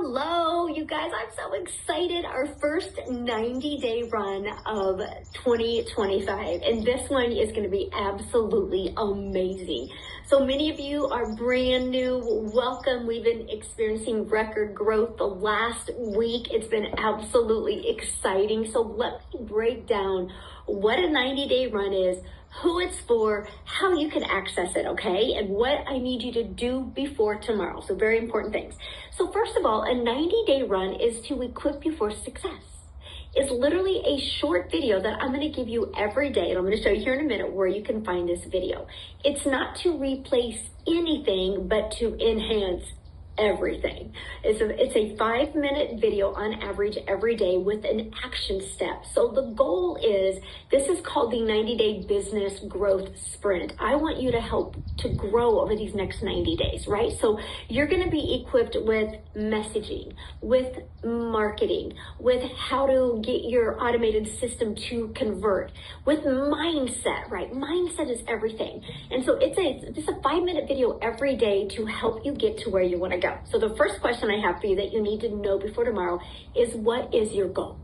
Hello, you guys. I'm so excited. Our first 90-day run of 2025. And this one is going to be absolutely amazing. So many of you are brand new. Welcome. We've been experiencing record growth the last week. It's been absolutely exciting. So let me break down what a 90-day run is, who it's for, how you can access it, okay? And what I need you to do before tomorrow. So very important things. So first of all, a 90-day run is to equip you for success. It's literally a short video that I'm going to give you every day, and I'm going to show you here in a minute where you can find this video. It's not to replace anything, but to enhance everything. It's a 5-minute video on average every day with an action step. So the goal is, this is called the 90-day business growth sprint. I want you to help to grow over these next 90 days, right? So you're going to be equipped with messaging, with marketing, with how to get your automated system to convert, with mindset, right? Mindset is everything. And so it's a 5-minute video every day to help you get to where you want to go. So the first question I have for you that you need to know before tomorrow is, what is your goal?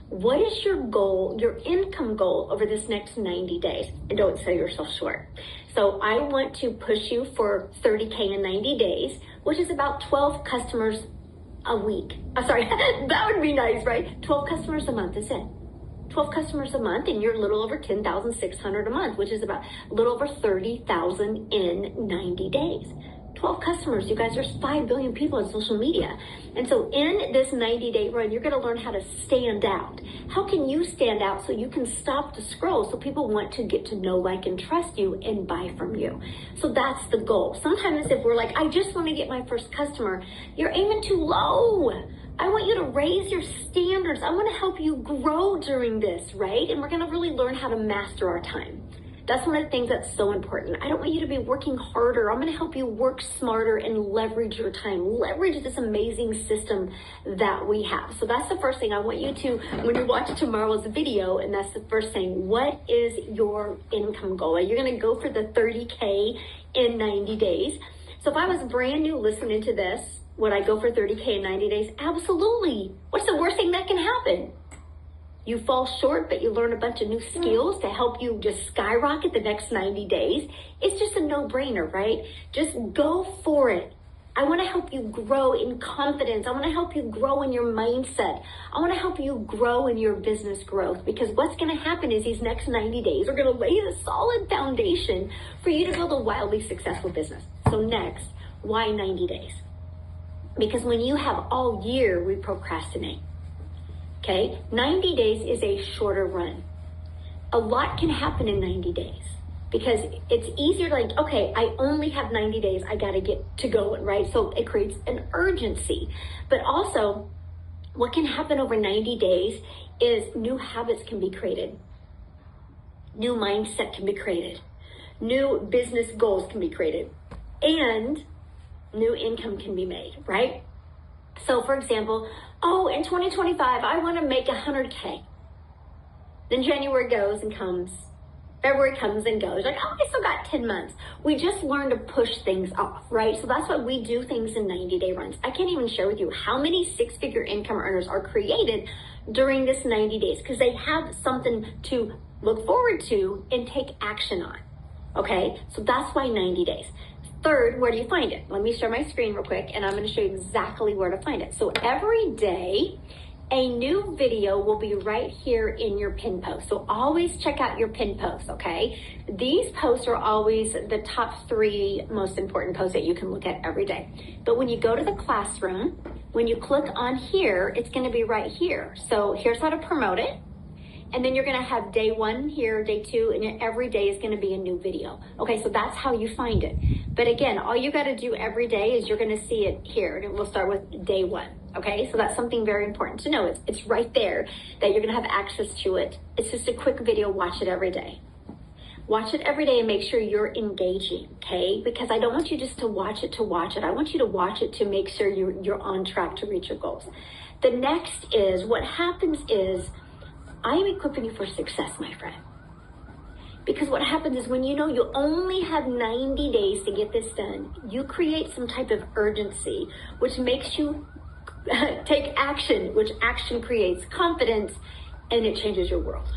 What is your goal, your income goal over this next 90 days? And don't sell yourself short. So I want to push you for 30K in 90 days, which is about 12 customers a week. Sorry, that would be nice, right? 12 customers a month is it. 12 customers a month, and you're a little over 10,600 a month, which is about a little over 30,000 in 90 days. 12 customers, you guys, there's 5 billion people on social media. And so in this 90-day run, you're going to learn how to stand out. How can you stand out so you can stop the scroll so people want to get to know, like, and trust you and buy from you? So that's the goal. Sometimes if we're like, I just want to get my first customer, you're aiming too low. I want you to raise your standards. I want to help you grow during this, right? And we're going to really learn how to master our time. That's one of the things that's so important. I don't want you to be working harder. I'm going to help you work smarter and leverage your time. Leverage this amazing system that we have. So that's the first thing I want you to, when you watch tomorrow's video, and that's the first thing, what is your income goal? You're going to go for the 30K in 90 days. So if I was brand new listening to this, would I go for 30K in 90 days? Absolutely. What's the worst thing that can happen? You fall short, but you learn a bunch of new skills to help you just skyrocket the next 90 days. It's just a no-brainer, right? Just go for it. I want to help you grow in confidence. I want to help you grow in your mindset. I want to help you grow in your business growth, because what's going to happen is these next 90 days are going to lay a solid foundation for you to build a wildly successful business. So next, why 90 days? Because when you have all year, we procrastinate. Okay, 90 days is a shorter run. A lot can happen in 90 days because it's easier, like, okay, I only have 90 days. I got to get to going, right? So it creates an urgency. But also, what can happen over 90 days is new habits can be created. New mindset can be created. New business goals can be created. And new income can be made, right? So for example, in 2025, I want to make 100K. Then January goes and comes. February comes and goes. Like, I still got 10 months. We just learn to push things off, right? So that's why we do things in 90-day runs. I can't even share with you how many 6-figure income earners are created during this 90 days because they have something to look forward to and take action on, okay? So that's why 90 days. Third, where do you find it? Let me share my screen real quick, and I'm going to show you exactly where to find it. So every day, a new video will be right here in your pin post. So always check out your pin posts, okay? These posts are always the top 3 most important posts that you can look at every day. But when you go to the classroom, when you click on here, it's going to be right here. So here's how to promote it. And then you're going to have day 1 here, day 2, and every day is going to be a new video. Okay, so that's how you find it. But again, all you got to do every day is you're going to see it here. And we'll start with day 1. Okay, so that's something very important to know. It's right there that you're going to have access to it. It's just a quick video. Watch it every day. Watch it every day and make sure you're engaging, okay? Because I don't want you just to watch it. I want you to watch it to make sure you're on track to reach your goals. The next is, what happens is, I am equipping you for success, my friend. Because what happens is, when you know you only have 90 days to get this done, you create some type of urgency, which makes you take action, which action creates confidence, and it changes your world.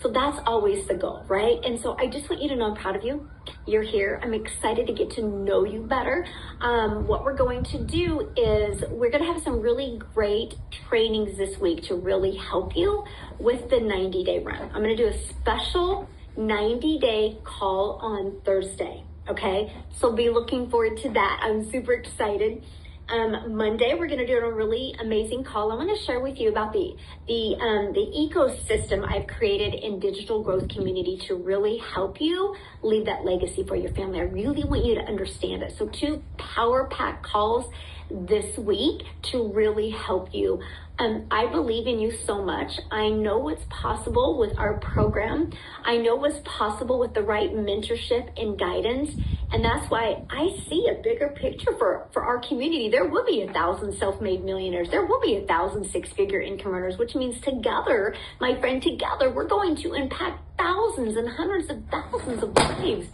So that's always the goal, right? And so I just want you to know I'm proud of you. You're here. I'm excited to get to know you better. What we're going to do is we're going to have some really great trainings this week to really help you with the 90-day run. I'm going to do a special 90-day call on Thursday, okay? So be looking forward to that. I'm super excited. Monday, we're going to do a really amazing call. I want to share with you about the ecosystem I've created in Digital Growth Community to really help you leave that legacy for your family. I really want you to understand it. So 2 power-packed calls this week to really help you. I believe in you so much. I know what's possible with our program. I know what's possible with the right mentorship and guidance. And that's why I see a bigger picture for our community. There will be 1,000 self-made millionaires. There will be 1,000 six-figure income earners, which means together, my friend, together, we're going to impact thousands and hundreds of thousands of lives.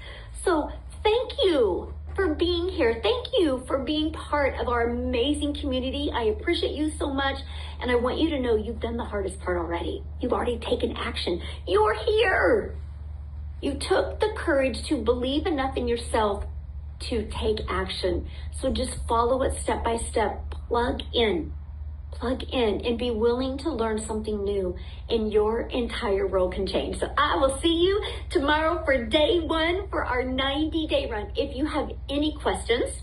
So thank you for being here. Thank you for being part of our amazing community. I appreciate you so much. And I want you to know you've done the hardest part already. You've already taken action. You're here. You took the courage to believe enough in yourself to take action. So just follow it step by step. Plug in and be willing to learn something new, and your entire world can change. So I will see you tomorrow for day 1 for our 90-day run. If you have any questions,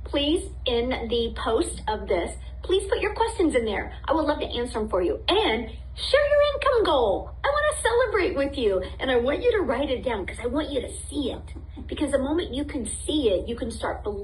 please, in the post of this, please put your questions in there. I would love to answer them for you. And share your income goal. I want to celebrate with you. And I want you to write it down because I want you to see it. Because the moment you can see it, you can start believing.